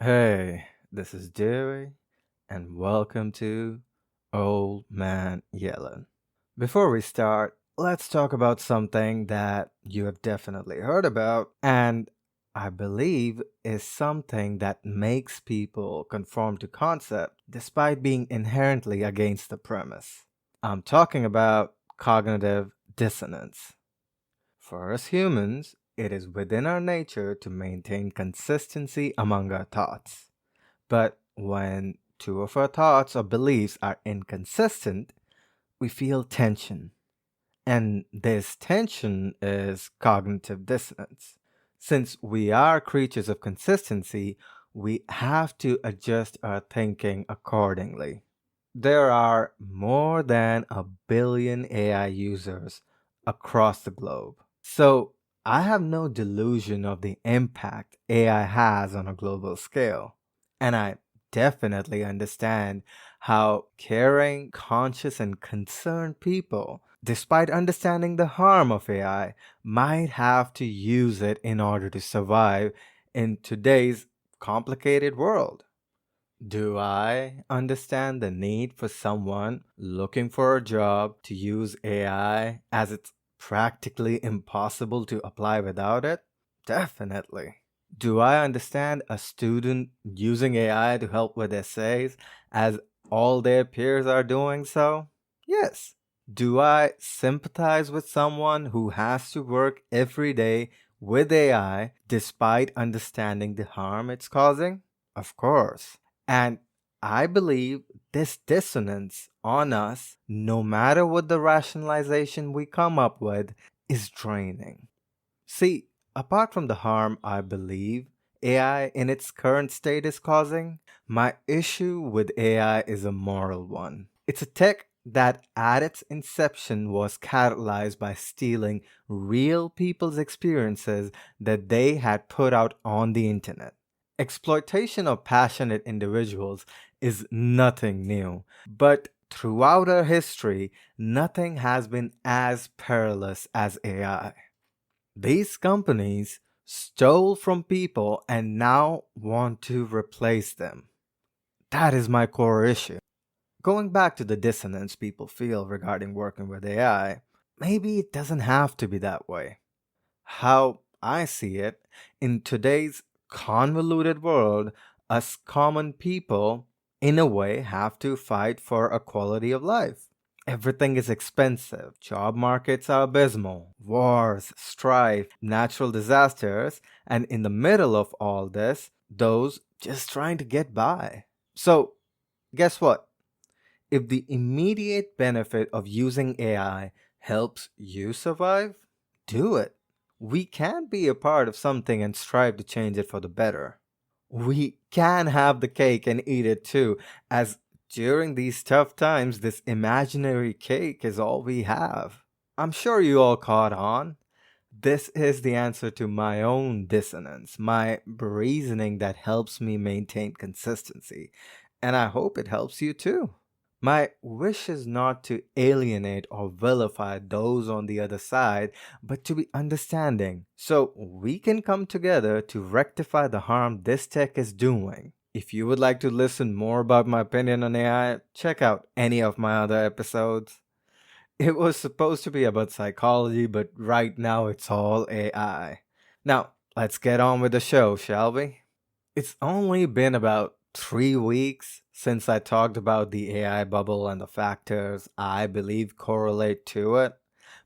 Hey, this is Jerry, and welcome to Old Man Yellen. Before we start, let's talk about something that you have definitely heard about, and I believe is something that makes people conform to concept despite being inherently against the premise. I'm talking about cognitive dissonance. For us humans, it is within our nature to maintain consistency among our thoughts. But when two of our thoughts or beliefs are inconsistent, we feel tension. And this tension is cognitive dissonance. Since we are creatures of consistency, we have to adjust our thinking accordingly. There are more than 1 billion AI users across the globe. So I have no delusion of the impact AI has on a global scale. And I definitely understand how caring, conscious, and concerned people, despite understanding the harm of AI, might have to use it in order to survive in today's complicated world. Do I understand the need for someone looking for a job to use AI as it's practically impossible to apply without it? Definitely. Do I understand a student using AI to help with essays as all their peers are doing so? Yes. Do I sympathize with someone who has to work every day with AI despite understanding the harm it's causing? Of course. And I believe this dissonance on us, no matter what the rationalization we come up with, is draining. See, apart from the harm I believe AI in its current state is causing, my issue with AI is a moral one. It's a tech that at its inception was catalyzed by stealing real people's experiences that they had put out on the internet. Exploitation of passionate individuals is nothing new, but throughout our history, nothing has been as perilous as AI. These companies stole from people and now want to replace them. That is my core issue. Going back to the dissonance people feel regarding working with AI, maybe it doesn't have to be that way. How I see it, in today's convoluted world, us common people, in a way, have to fight for a quality of life. Everything is expensive. Job markets are abysmal. Wars, strife, natural disasters, and in the middle of all this, those just trying to get by. So, guess what? If the immediate benefit of using AI helps you survive, do it. We can be a part of something and strive to change it for the better. We can have the cake and eat it too, as during these tough times, this imaginary cake is all we have. I'm sure you all caught on. This is the answer to my own dissonance, my reasoning that helps me maintain consistency, and I hope it helps you too. My wish is not to alienate or vilify those on the other side, but to be understanding so we can come together to rectify the harm this tech is doing. If you would like to listen more about my opinion on AI, check out any of my other episodes. It was supposed to be about psychology, but right now it's all AI. Now, let's get on with the show, shall we? It's only been about 3 weeks since I talked about the AI bubble and the factors I believe correlate to it.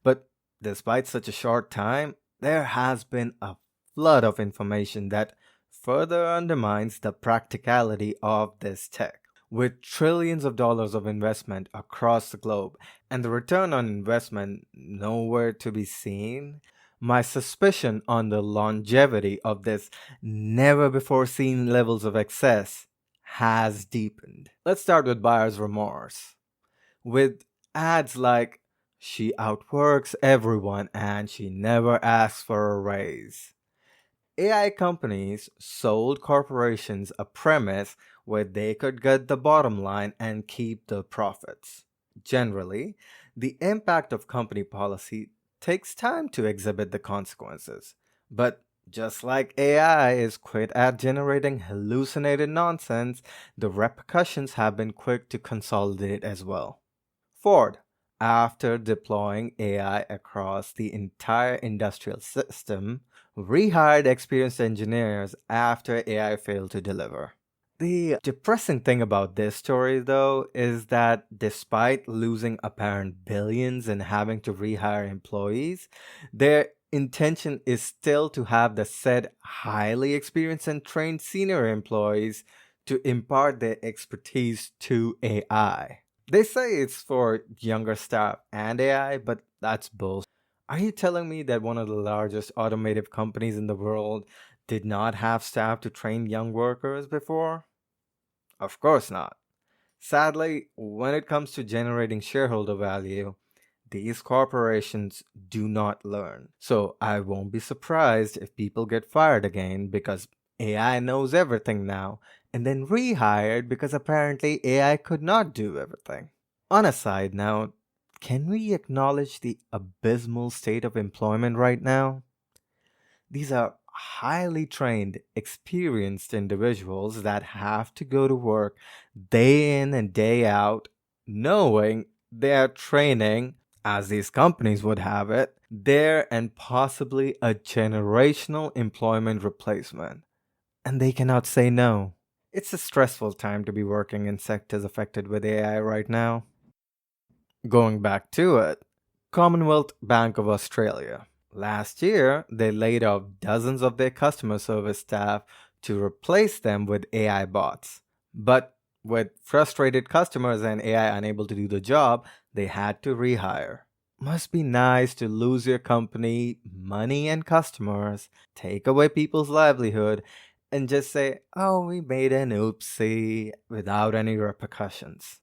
But despite such a short time, there has been a flood of information that further undermines the practicality of this tech. With trillions of dollars of investment across the globe and the return on investment nowhere to be seen, my suspicion on the longevity of this never before seen levels of excess has deepened. Let's start with buyer's remorse. With ads like, she outworks everyone and she never asks for a raise. AI companies sold corporations a premise where they could get the bottom line and keep the profits. Generally, the impact of company policy takes time to exhibit the consequences, but Just like AI is quick at generating hallucinated nonsense, the repercussions have been quick to consolidate as well. Ford, after deploying AI across the entire industrial system, rehired experienced engineers after AI failed to deliver. The depressing thing about this story, though, is that despite losing apparent billions and having to rehire employees, their intention is still to have the said highly experienced and trained senior employees to impart their expertise to AI. They say it's for younger staff and AI, but that's bullshit. Are you telling me that one of the largest automotive companies in the world did not have staff to train young workers before? Of course not. Sadly, when it comes to generating shareholder value, these corporations do not learn. So I won't be surprised if people get fired again because AI knows everything now, and then rehired because apparently AI could not do everything. On a side note, can we acknowledge the abysmal state of employment right now? These are highly trained, experienced individuals that have to go to work day in and day out, knowing their training, as these companies would have it, there and possibly a generational employment replacement. And they cannot say no. It's a stressful time to be working in sectors affected with AI right now. Going back to it, Commonwealth Bank of Australia. Last year, they laid off dozens of their customer service staff to replace them with AI bots. But with frustrated customers and AI unable to do the job, they had to rehire. Must be nice to lose your company, money, and customers, take away people's livelihood, and just say, oh, we made an oopsie without any repercussions.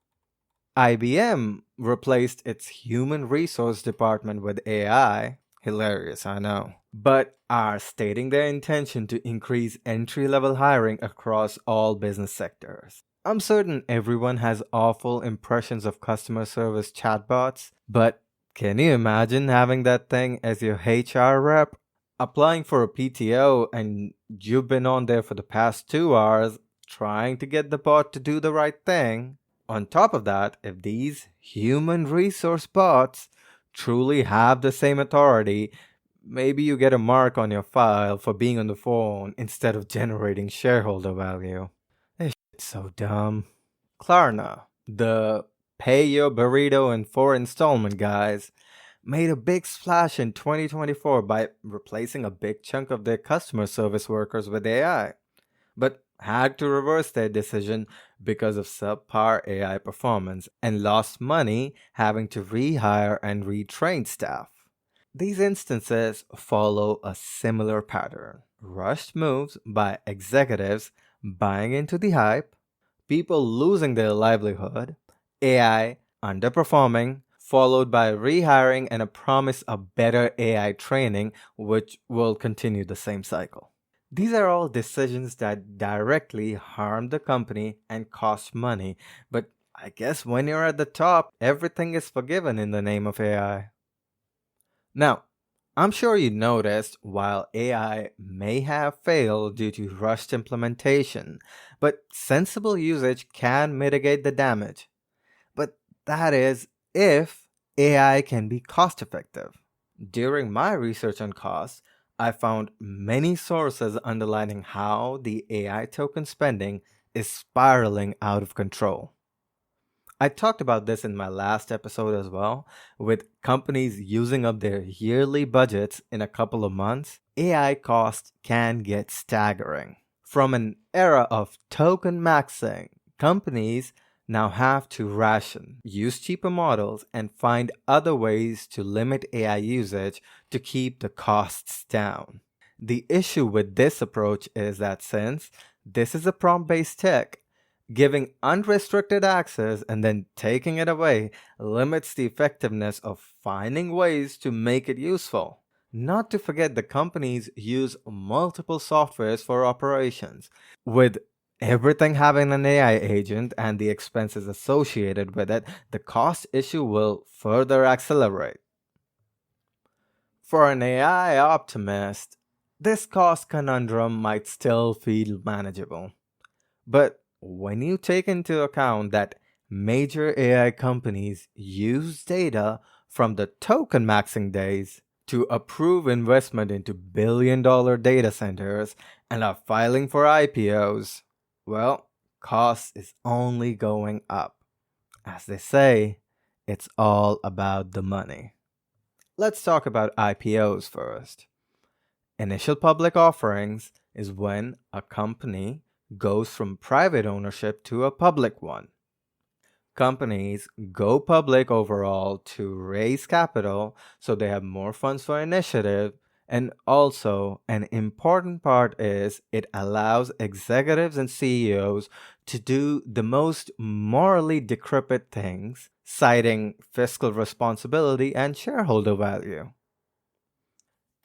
IBM replaced its human resource department with AI. Hilarious, I know. But are stating their intention to increase entry level hiring across all business sectors. I'm certain everyone has awful impressions of customer service chatbots, but can you imagine having that thing as your HR rep? Applying for a PTO and you've been on there for the past 2 hours trying to get the bot to do the right thing. On top of that, if these human resource bots truly have the same authority, maybe you get a mark on your file for being on the phone instead of generating shareholder value. This shit's so dumb. Klarna, the pay your burrito in 4 installment guys, made a big splash in 2024 by replacing a big chunk of their customer service workers with AI, but had to reverse their decision because of subpar AI performance and lost money having to rehire and retrain staff. These instances follow a similar pattern: rushed moves by executives buying into the hype, people losing their livelihood, AI underperforming, followed by rehiring and a promise of better AI training, which will continue the same cycle. These are all decisions that directly harm the company and cost money, but I guess when you're at the top, everything is forgiven in the name of AI. Now, I'm sure you noticed while AI may have failed due to rushed implementation, but sensible usage can mitigate the damage. But that is if AI can be cost effective. During my research on costs, I found many sources underlining how the AI token spending is spiraling out of control. I talked about this in my last episode as well. With companies using up their yearly budgets in a couple of months, AI costs can get staggering. From an era of token maxing, companies now have to ration, use cheaper models, and find other ways to limit AI usage to keep the costs down. The issue with this approach is that since this is a prompt based tech, giving unrestricted access and then taking it away limits the effectiveness of finding ways to make it useful. Not to forget, the companies use multiple softwares for operations. With everything having an AI agent and the expenses associated with it, the cost issue will further accelerate. For an AI optimist, this cost conundrum might still feel manageable. But when you take into account that major AI companies use data from the token maxing days to approve investment into billion-dollar data centers and are filing for IPOs, well, cost is only going up. As they say, it's all about the money. Let's talk about IPOs first. Initial public offerings is when a company goes from private ownership to a public one. Companies go public overall to raise capital so they have more funds for initiative. And also, an important part is it allows executives and CEOs to do the most morally decrepit things, citing fiscal responsibility and shareholder value.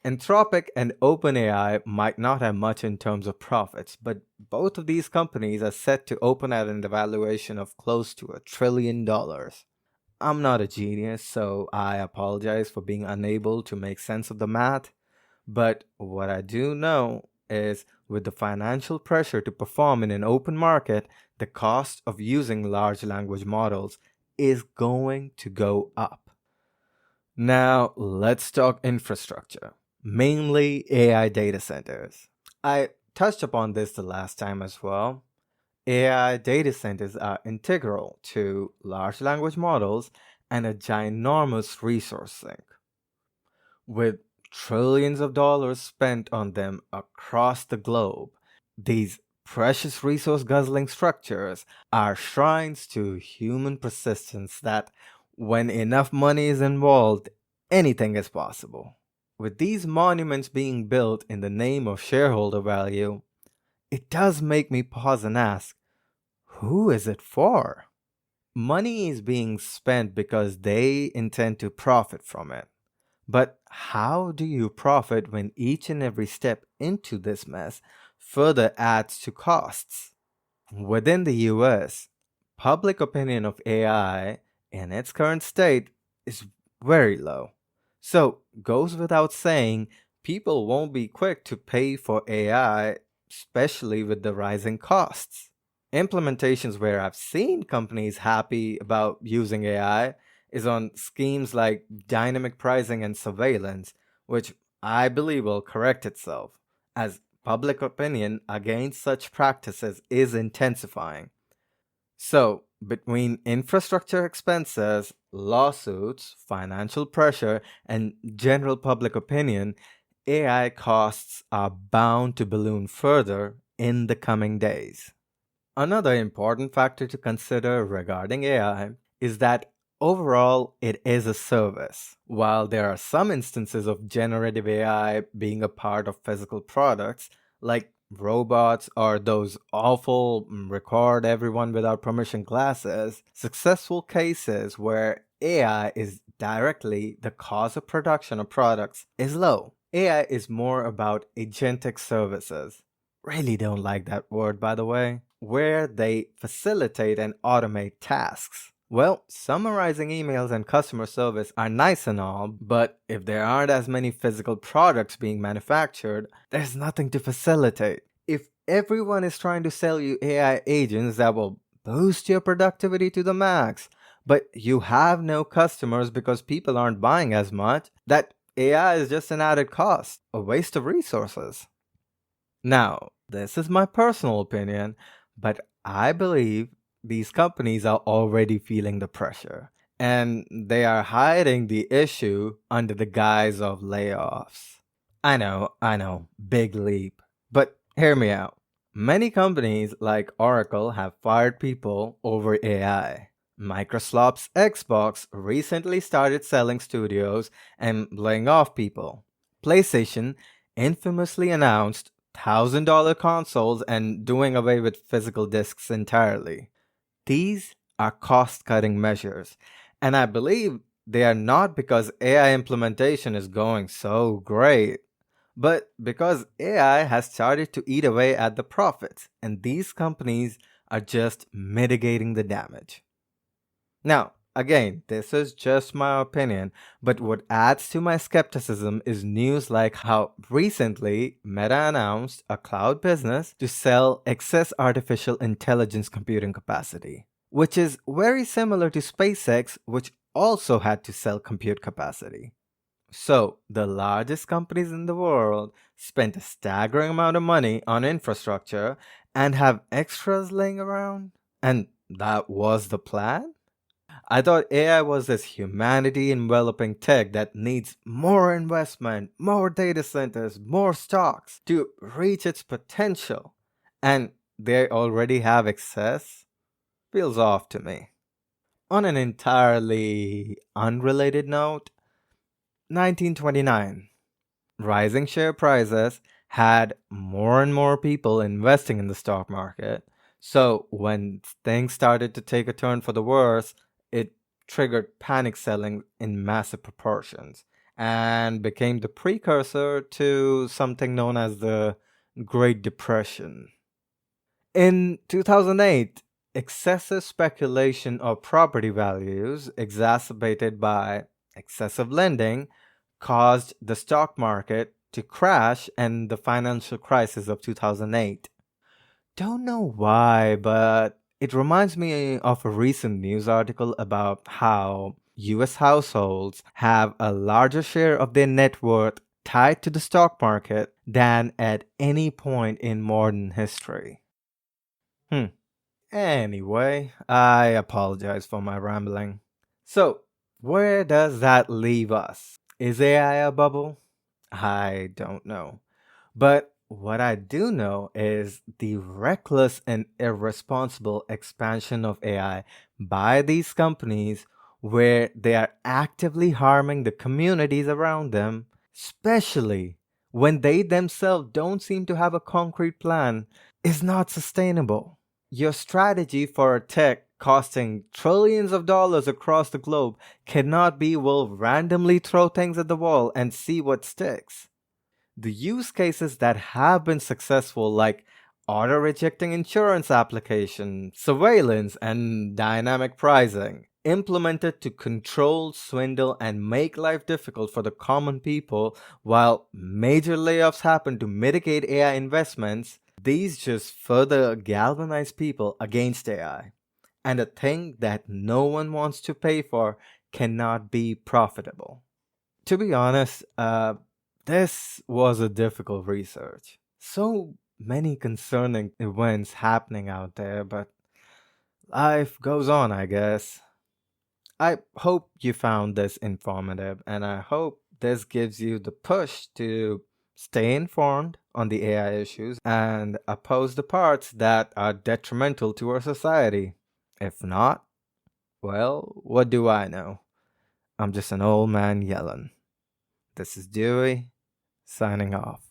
Anthropic and OpenAI might not have much in terms of profits, but both of these companies are set to open at an valuation of close to $1 trillion. I'm not a genius, so I apologize for being unable to make sense of the math, but what I do know is with the financial pressure to perform in an open market, the cost of using large language models is going to go up. Now, let's talk infrastructure, mainly AI data centers. I touched upon this the last time as well. AI data centers are integral to large language models and a ginormous resource sink. With trillions of dollars spent on them across the globe, these precious resource guzzling structures are shrines to human persistence that, when enough money is involved, anything is possible. With these monuments being built in the name of shareholder value, it does make me pause and ask, who is it for? Money is being spent because they intend to profit from it. But how do you profit when each and every step into this mess further adds to costs? Within the US, public opinion of AI in its current state is very low. So, goes without saying, people won't be quick to pay for AI, especially with the rising costs. Implementations where I've seen companies happy about using AI is on schemes like dynamic pricing and surveillance, which I believe will correct itself, as public opinion against such practices is intensifying. So, between infrastructure expenses, lawsuits, financial pressure, and general public opinion, AI costs are bound to balloon further in the coming days. Another important factor to consider regarding AI is that overall it is a service. While there are some instances of generative AI being a part of physical products, like robots or those awful record everyone without permission classes, successful cases where AI is directly the cause of production of products is low. AI is more about agentic services. Really don't like that word, by the way, where they facilitate and automate tasks. Well, summarizing emails and customer service are nice and all, but if there aren't as many physical products being manufactured, there's nothing to facilitate. If everyone is trying to sell you AI agents that will boost your productivity to the max, but you have no customers because people aren't buying as much, that AI is just an added cost, a waste of resources. Now, this is my personal opinion, but I believe these companies are already feeling the pressure and they are hiding the issue under the guise of layoffs. I know, big leap. But hear me out. Many companies like Oracle have fired people over AI. Microsoft's Xbox recently started selling studios and laying off people. PlayStation infamously announced $1,000 consoles and doing away with physical discs entirely. These are cost cutting measures, and I believe they are not because AI implementation is going so great, but because AI has started to eat away at the profits, and these companies are just mitigating the damage. Now, Again, this is just my opinion, but what adds to my skepticism is news like how recently Meta announced a cloud business to sell excess artificial intelligence computing capacity, which is very similar to SpaceX, which also had to sell compute capacity. So, the largest companies in the world spent a staggering amount of money on infrastructure and have extras laying around? And that was the plan? I thought AI was this humanity enveloping tech that needs more investment, more data centers, more stocks to reach its potential. And they already have excess? Feels off to me. On an entirely unrelated note, 1929. Rising share prices had more and more people investing in the stock market. So when things started to take a turn for the worse, it triggered panic selling in massive proportions and became the precursor to something known as the Great Depression. In 2008, excessive speculation of property values, exacerbated by excessive lending, caused the stock market to crash and the financial crisis of 2008. Don't know why, but it reminds me of a recent news article about how US households have a larger share of their net worth tied to the stock market than at any point in modern history. Hmm. Anyway, I apologize for my rambling. So, where does that leave us? Is AI a bubble? I don't know. But what I do know is the reckless and irresponsible expansion of AI by these companies, where they are actively harming the communities around them, especially when they themselves don't seem to have a concrete plan, is not sustainable. Your strategy for a tech costing trillions of dollars across the globe cannot be, we'll randomly throw things at the wall and see what sticks. The use cases that have been successful, like auto rejecting insurance applications, surveillance, and dynamic pricing, implemented to control, swindle, and make life difficult for the common people, while major layoffs happen to mitigate AI investments, these just further galvanize people against AI. And a thing that no one wants to pay for cannot be profitable. To be honest, this was a difficult research. So many concerning events happening out there, but life goes on, I guess. I hope you found this informative, and I hope this gives you the push to stay informed on the AI issues and oppose the parts that are detrimental to our society. If not, well, what do I know? I'm just an old man yelling. This is Dewey, signing off.